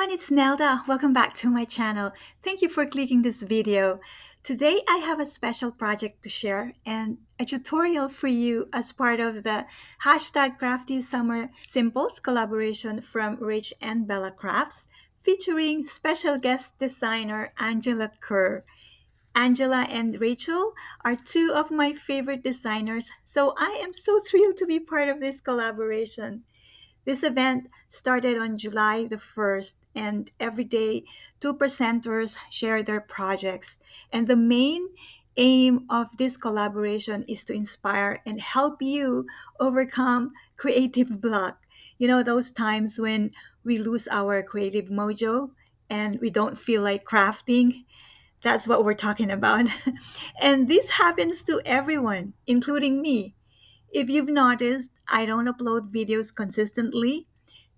everyone, it's Nelda. Welcome back to my channel. Thank you for clicking this video. Today I have a special project to share and a tutorial for you as part of the hashtag Crafty Summer Simples collaboration from Rich and Bella Crafts featuring special guest designer Angela Kerr. Angela and Rachel are two of my favorite designers, so I am so thrilled to be part of this collaboration. This event started on July the 1st, and every day, two presenters share their projects. And the main aim of this collaboration is to inspire and help you overcome creative block. You know, those times when we lose our creative mojo and we don't feel like crafting. That's what we're talking about. And this happens to everyone, including me. If you've noticed, I don't upload videos consistently.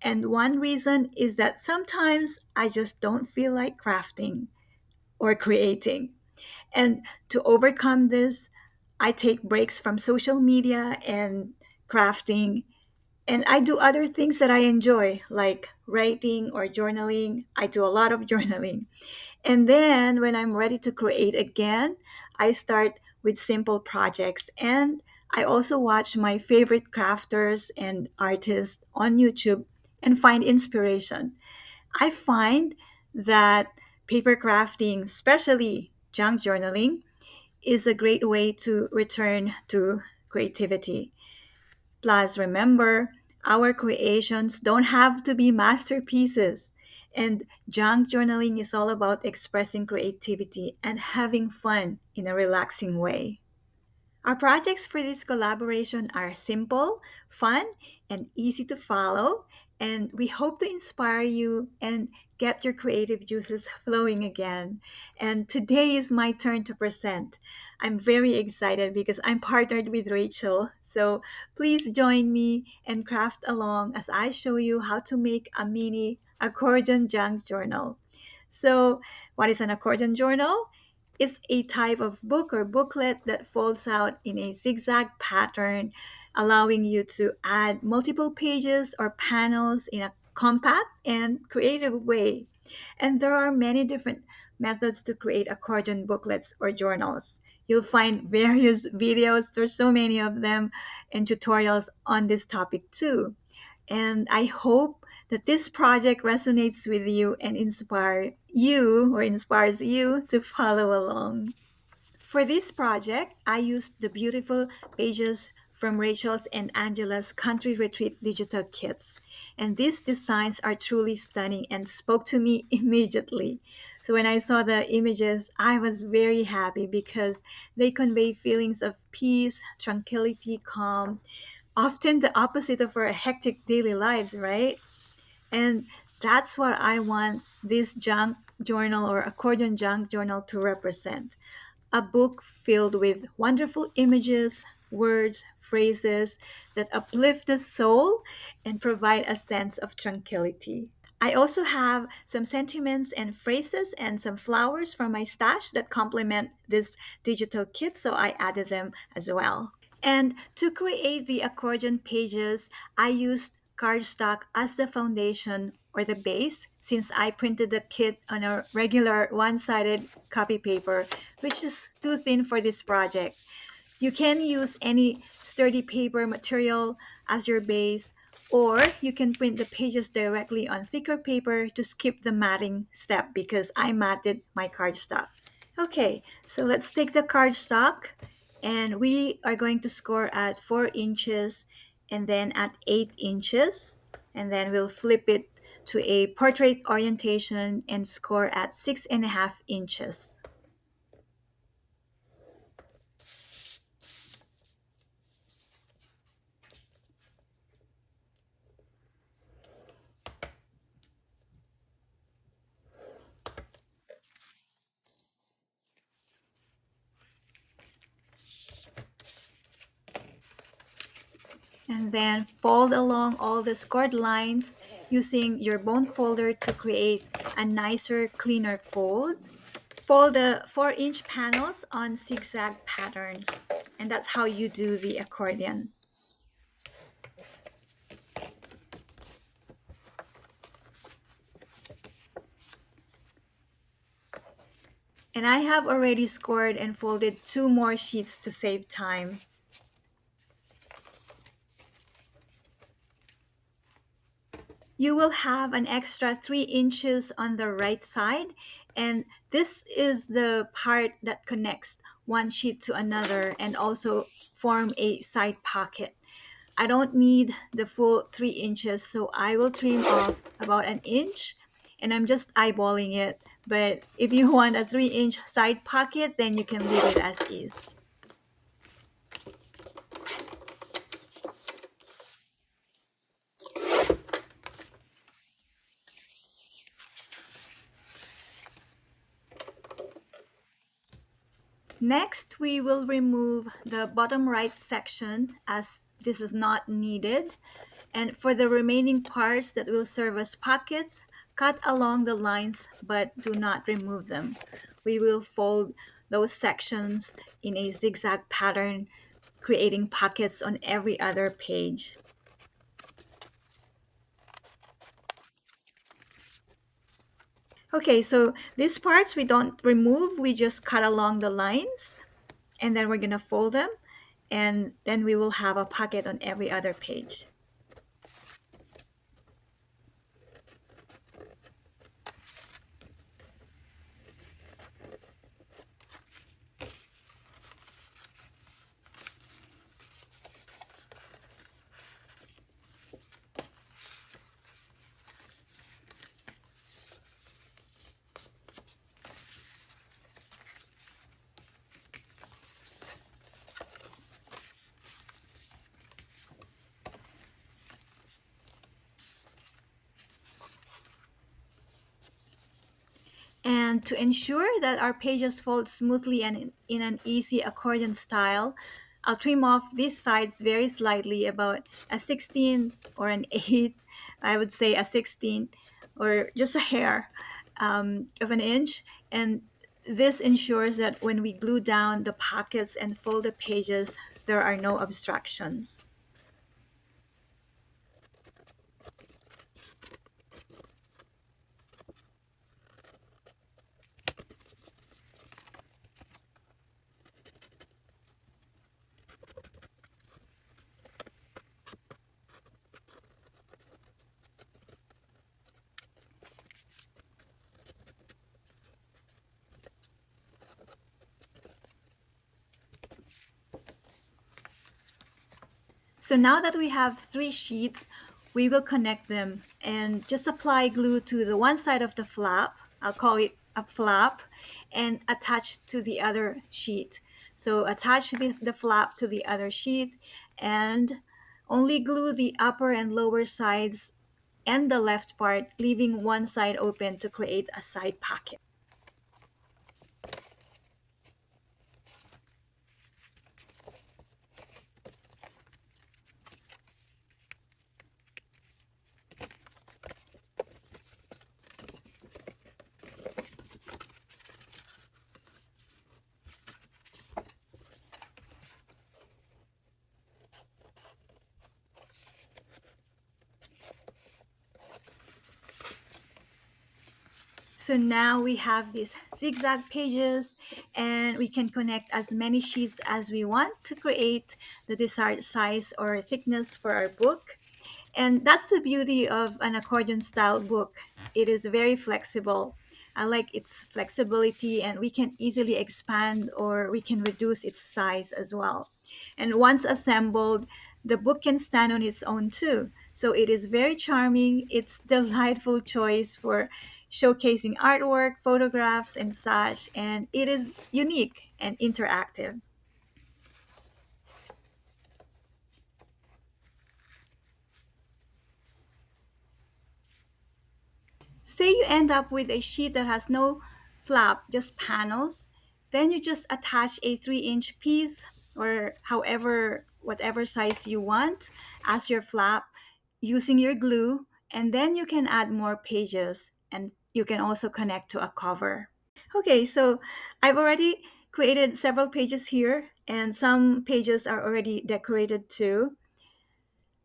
And one reason is that sometimes I just don't feel like crafting or creating. And to overcome this, I take breaks from social media and crafting. And I do other things that I enjoy, like writing or journaling. I do a lot of journaling. And then when I'm ready to create again, I start with simple projects. And I also watch my favorite crafters and artists on YouTube and find inspiration. I find that paper crafting, especially junk journaling, is a great way to return to creativity. Plus, remember, our creations don't have to be masterpieces. And junk journaling is all about expressing creativity and having fun in a relaxing way. Our projects for this collaboration are simple, fun, and easy to follow, and we hope to inspire you and get your creative juices flowing again. And today is my turn to present. I'm very excited because I'm partnered with Rachel. So please join me and craft along as I show you how to make a mini accordion junk journal. So, what is an accordion journal? It's a type of book or booklet that folds out in a zigzag pattern, allowing you to add multiple pages or panels in a compact and creative way. And there are many different methods to create accordion booklets or journals. You'll find various videos, there's so many of them, and tutorials on this topic too. And I hope that this project resonates with you and inspires you to follow along. For this project, I used the beautiful pages from Rachel's and Angela's Country Retreat digital kits. And these designs are truly stunning and spoke to me immediately. So when I saw the images, I was very happy because they convey feelings of peace, tranquility, calm, often the opposite of our hectic daily lives, right? And that's what I want this junk journal or accordion junk journal to represent: a book filled with wonderful images, words, phrases that uplift the soul and provide a sense of tranquility. I also have some sentiments and phrases and some flowers from my stash that complement this digital kit, so I added them as well. And to create the accordion pages, I used cardstock as the foundation or the base since I printed the kit on a regular one-sided copy paper, which is too thin for this project. You can use any sturdy paper material as your base, or you can print the pages directly on thicker paper to skip the matting step because I matted my cardstock. Okay, so let's take the cardstock and we are going to score at 4 inches and then at 8 inches. And then we'll flip it to a portrait orientation and score at 6.5 inches. And then fold along all the scored lines using your bone folder to create a nicer, cleaner folds. Fold the 4-inch panels on zigzag patterns. And that's how you do the accordion. And I have already scored and folded two more sheets to save time. You will have an extra 3 inches on the right side, and this is the part that connects one sheet to another and also form a side pocket. I don't need the full 3 inches, so I will trim off about an inch, and I'm just eyeballing it. But if you want a 3 inch side pocket, then you can leave it as is. Next, we will remove the bottom right section as this is not needed. And for the remaining parts that will serve as pockets, cut along the lines but do not remove them. We will fold those sections in a zigzag pattern, creating pockets on every other page. Okay, so these parts we don't remove, we just cut along the lines, and then we're gonna fold them, and then we will have a pocket on every other page. And to ensure that our pages fold smoothly and in an easy accordion style, I'll trim off these sides very slightly, about a 16 or an 8, I would say a 16, or just a hair of an inch. And this ensures that when we glue down the pockets and fold the pages, there are no obstructions. So now that we have 3 sheets, we will connect them and just apply glue to the one side of the flap. I'll call it a flap, and attach to the other sheet. So attach the flap to the other sheet and only glue the upper and lower sides and the left part, leaving one side open to create a side pocket. So now we have these zigzag pages, and we can connect as many sheets as we want to create the desired size or thickness for our book. And that's the beauty of an accordion style book. It is very flexible. I like its flexibility, and we can easily expand or we can reduce its size as well. And once assembled, the book can stand on its own too. So it is very charming. It's delightful choice for showcasing artwork, photographs, and such. And it is unique and interactive. Say you end up with a sheet that has no flap, just panels, then you just attach a 3 inch piece or however, whatever size you want as your flap using your glue, and then you can add more pages and you can also connect to a cover. Okay, so I've already created several pages here, and some pages are already decorated too,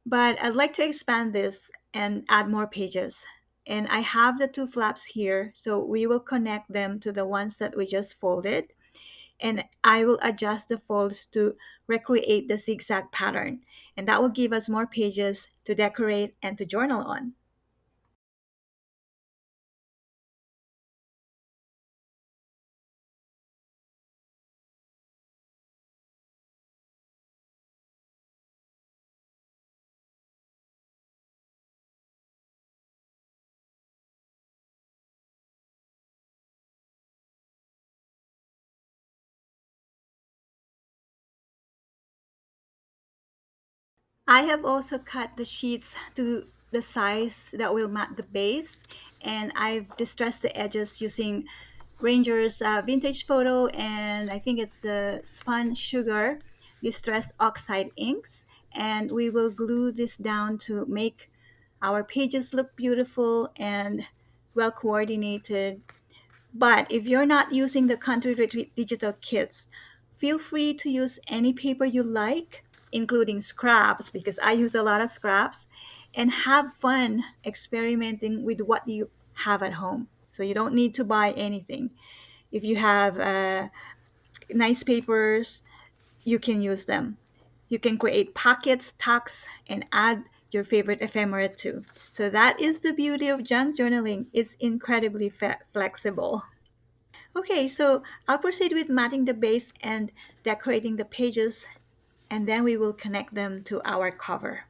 but I'd like to expand this and add more pages. And I have the two flaps here, so we will connect them to the ones that we just folded. And I will adjust the folds to recreate the zigzag pattern. And that will give us more pages to decorate and to journal on. I have also cut the sheets to the size that will mat the base, and I've distressed the edges using Ranger's vintage photo, and I think it's the spun sugar distressed oxide inks. And we will glue this down to make our pages look beautiful and well coordinated. But if you're not using the Country Retreat digital kits, feel free to use any paper you like, including scraps, because I use a lot of scraps, and have fun experimenting with what you have at home. So you don't need to buy anything. If you have nice papers, you can use them. You can create pockets, tucks, and add your favorite ephemera too. So that is the beauty of junk journaling. It's incredibly flexible. Okay, so I'll proceed with matting the base and decorating the pages, and then we will connect them to our cover.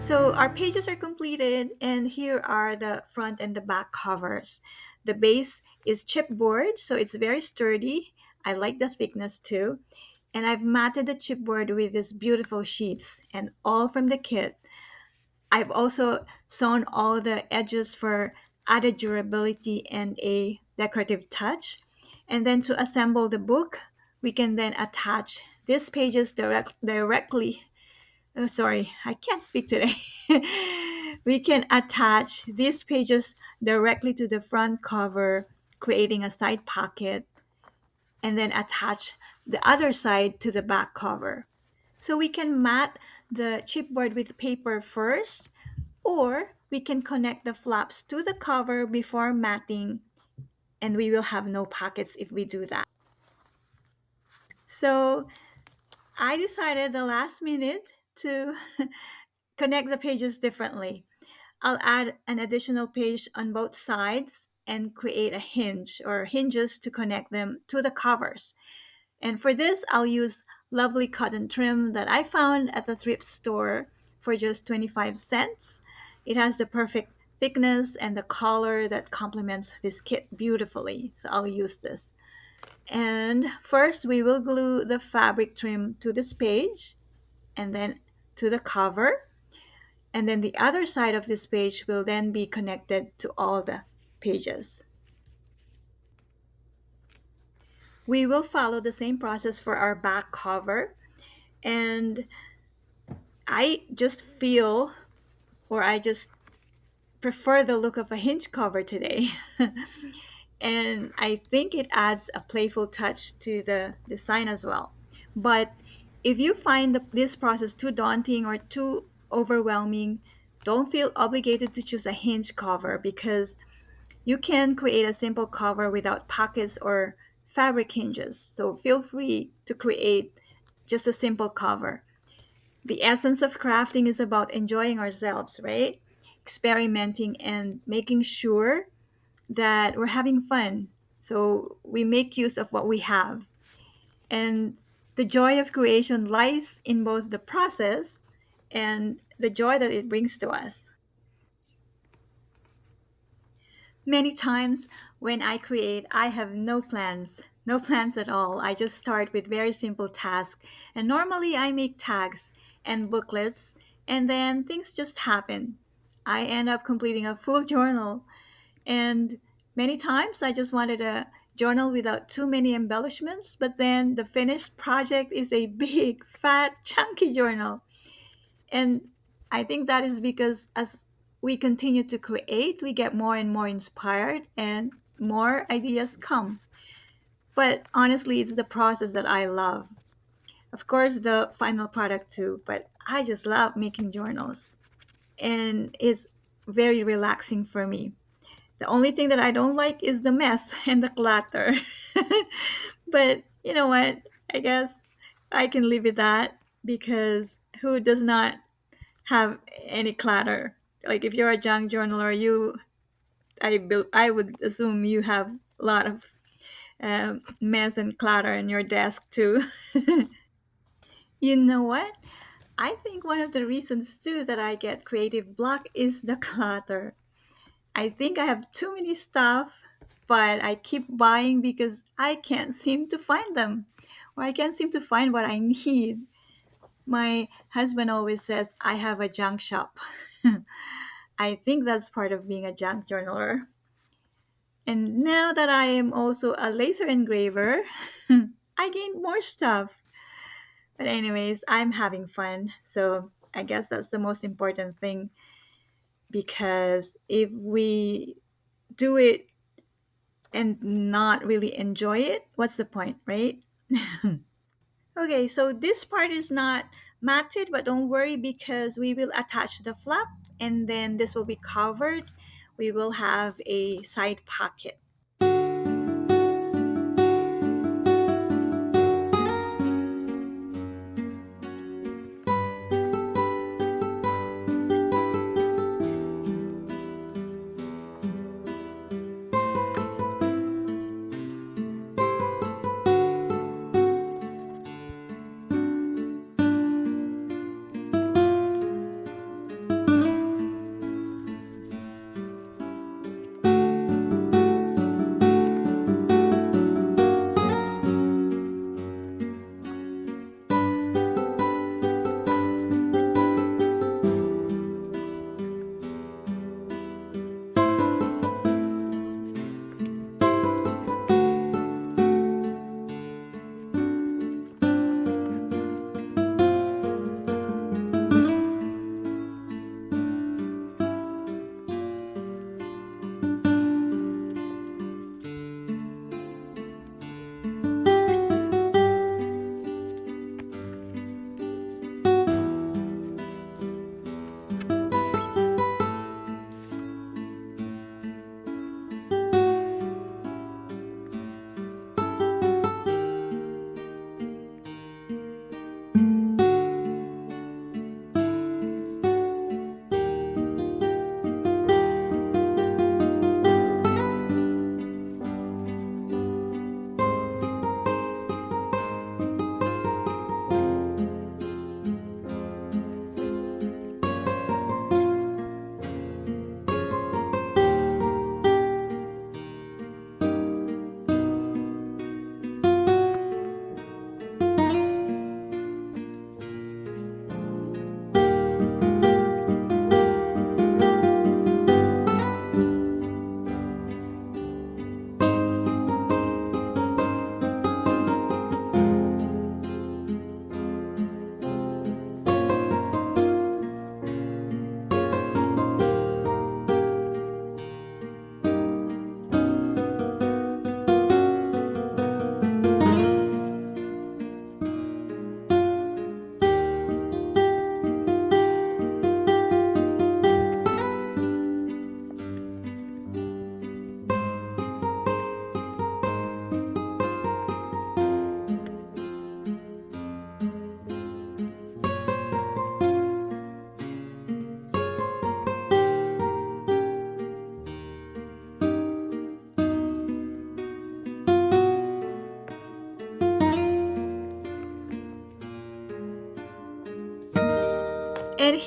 So our pages are completed, and here are the front and the back covers. The base is chipboard, so it's very sturdy. I like the thickness too. And I've matted the chipboard with these beautiful sheets, and all from the kit. I've also sewn all the edges for added durability and a decorative touch. And then to assemble the book, we can then attach these pages directly. Oh, sorry, I can't speak today. We can attach these pages directly to the front cover, creating a side pocket, and then attach the other side to the back cover. So we can mat the chipboard with paper first, or we can connect the flaps to the cover before matting, and we will have no pockets if we do that. So I decided the last minute to connect the pages differently. I'll add an additional page on both sides and create a hinge or hinges to connect them to the covers. And for this, I'll use lovely cotton trim that I found at the thrift store for just 25 cents. It has the perfect thickness and the color that complements this kit beautifully. So I'll use this. And first, we will glue the fabric trim to this page and then to the cover. And then the other side of this page will then be connected to all the pages. We will follow the same process for our back cover. And I just feel, or I just prefer the look of a hinge cover today. And I think it adds a playful touch to the design as well. But if you find this process too daunting or too overwhelming, don't feel obligated to choose a hinge cover because you can create a simple cover without pockets or fabric hinges. So feel free to create just a simple cover. The essence of crafting is about enjoying ourselves, right? Experimenting and making sure that we're having fun. So we make use of what we have. And the joy of creation lies in both the process and the joy that it brings to us. Many times when I create, I have no plans at all. I just start with very simple tasks. And normally I make tags and booklets, and then things just happen. I end up completing a full journal. And many times I just wanted a journal without too many embellishments, but then the finished project is a big, fat, chunky journal. And I think that is because as we continue to create, we get more and more inspired and more ideas come. But honestly, it's the process that I love. Of course, the final product too, but I just love making journals. And it's very relaxing for me. The only thing that I don't like is the mess and the clutter. But you know what? I guess I can live with that because who does not have any clutter? Like if you're a junk journaler, I would assume you have a lot of mess and clutter in your desk too. You know what? I think one of the reasons too that I get creative block is the clutter. I think I have too many stuff, but I keep buying because I can't seem to find them or I can't seem to find what I need. My husband always says I have a junk shop. I think that's part of being a junk journaler. And now that I am also a laser engraver, I gained more stuff. But, anyways, I'm having fun. So, I guess that's the most important thing because if we do it and not really enjoy it, what's the point, right? Okay, so this part is not matted, but don't worry because we will attach the flap and then this will be covered. We will have a side pocket.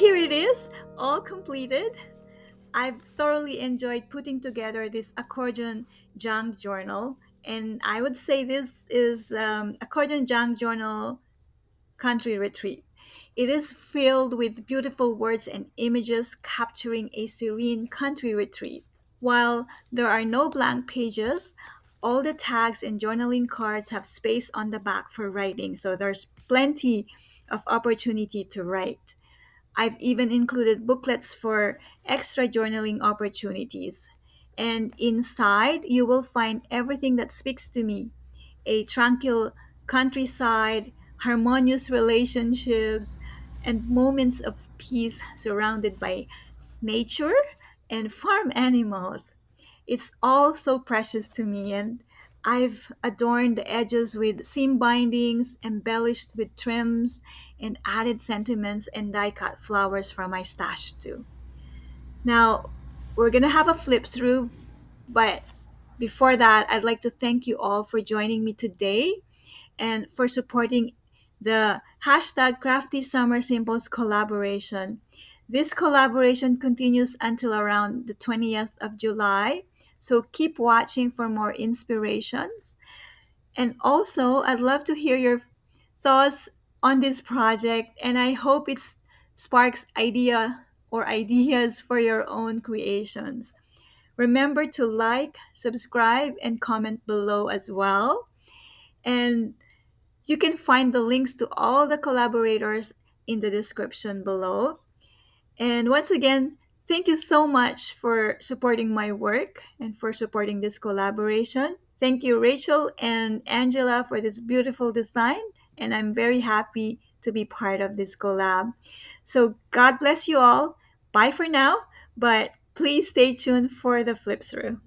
here it is, all completed. I've thoroughly enjoyed putting together this accordion junk journal, and I would say this is accordion junk journal country retreat. It is filled with beautiful words and images capturing a serene country retreat. While there are no blank pages, all the tags and journaling cards have space on the back for writing, so there's plenty of opportunity to write. I've even included booklets for extra journaling opportunities. And inside, you will find everything that speaks to me: a tranquil countryside, harmonious relationships, and moments of peace surrounded by nature and farm animals. It's all so precious to me, and I've adorned the edges with seam bindings, embellished with trims, and added sentiments and die cut flowers from my stash too. Now, we're gonna have a flip through, but before that, I'd like to thank you all for joining me today and for supporting the hashtag Crafty Summer Simples collaboration. This collaboration continues until around the 20th of July, so keep watching for more inspirations. And also, I'd love to hear your thoughts on this project, and I hope it sparks ideas for your own creations. Remember to like, subscribe, and comment below as well. And you can find the links to all the collaborators in the description below. And once again, thank you so much for supporting my work and for supporting this collaboration. Thank you, Rachel and Angela, for this beautiful design. And I'm very happy to be part of this collab. So, God bless you all. Bye for now, but please stay tuned for the flip through.